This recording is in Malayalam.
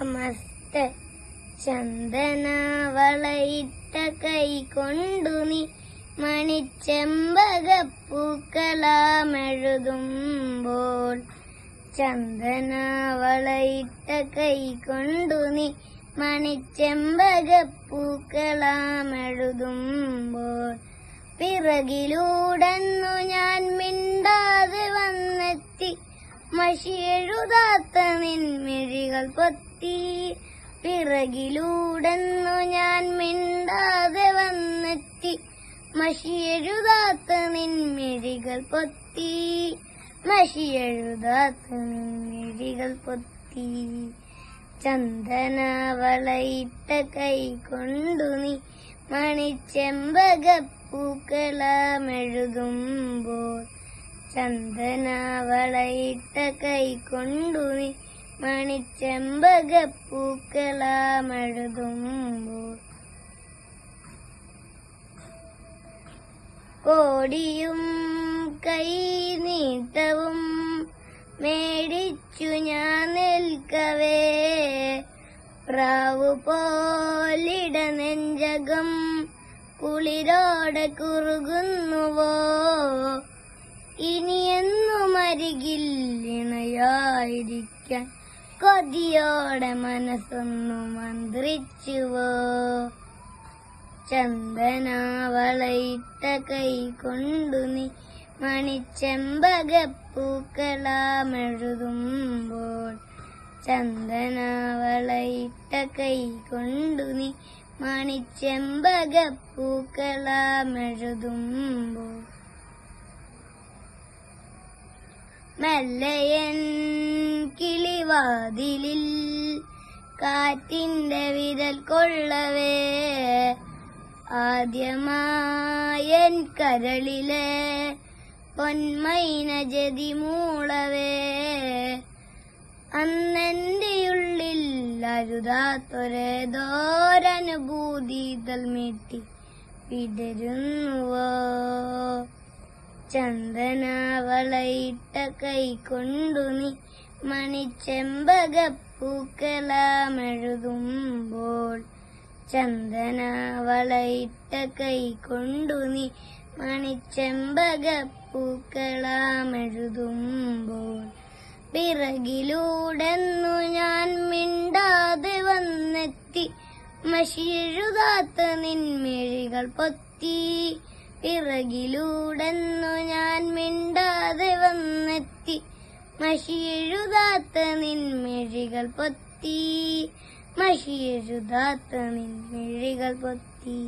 നമസ്തേ. ചന്ദനവളയിട്ട കൈ കൊണ്ടു നീ മണിച്ചെമ്പകപ്പൂക്കളാമെഴുതുമ്പോൾ, ചന്ദനവളയിട്ട കൈ കൊണ്ടു നീ മണിച്ചെമ്പകപ്പൂക്കളാമെഴുതുമ്പോൾ, പിറകിലൂടെന്നു ഞാൻ മിണ്ടാതെ വന്നെത്തി മഷിയെഴുതാത്ത നിൻമിഴികൾ പൊത്തി. പിറകിലൂടെന്നു ഞാൻ മിണ്ടാതെ വന്നെത്തി മഷിയെഴുതാത്ത നിൻമിഴികൾ പൊത്തി. മഷിയെഴുതാത്ത നിൻമിഴികൾ പൊത്തി. ചന്ദനവളയിട്ട കൈ കൊണ്ടു നീ മണിച്ചെമ്പകപ്പൂക്കളാമെഴുതുമ്പോൾ, ചന്ദനവളയിട്ട കൈ കൊണ്ടു നീ മണിച്ചെമ്പകപ്പൂക്കളാമെഴുതുമ്പോൾ, കോടിയും കൈനീട്ടവും മേടിച്ചു ഞാൻ നിൽക്കവേ, പ്രാവു പോലിട നെഞ്ചകം കുളിരോടെ കുറുകുന്നുവോ. ഇനിയെന്നും അരികിൽ ഇണയായിരിക്കാൻ കൊതിയോടെ മനസ്സൊന്നു മന്ത്രിച്ചുവോ. ചന്ദനവളയിട്ട കൈ കൊണ്ടു നീ മണിച്ചെമ്പകപ്പൂക്കളാമെഴുതുമ്പോൾ, ചന്ദനവളയിട്ട കൈ കൊണ്ടു നീ മണിച്ചെമ്പകപ്പൂക്കളാമെഴുതുമ്പോൾ, മെല്ലയൻ കിളിവാതിലിൽ കാറ്റിന്റെ വിരൽ കൊള്ളവേ, ആദ്യമായൻ കരളിലെ പൊന്മൈന ജതി മൂളവേ, അന്നെന്റെ ഉള്ളിൽ അരുതാത്തൊരേതോരനുഭൂതി തൽമീട്ടി വിടരുന്നുവോ. ചന്ദനവളയിട്ട കൈ കൊണ്ടു നീ മണിച്ചെമ്പകപ്പൂക്കളാമെഴുതുമ്പോൾ, ചന്ദനവളയിട്ട കൈ കൊണ്ടു നീ മണിച്ചെമ്പകപ്പൂക്കളാമെഴുതുമ്പോൾ, പിറകിലൂടെന്നു ഞാൻ മിണ്ടാതെ വന്നെത്തി മഷിയെഴുതാത്ത നിൻമിഴികൾ പൊത്തി. പിറകിലൂടെന്നു ഞാൻ മിണ്ടാതെ വന്നെത്തി മഷിയെഴുതാത്ത നിൻമിഴികൾ പൊത്തി. മഷിയെഴുതാത്ത നിൻമിഴികൾ പൊത്തി.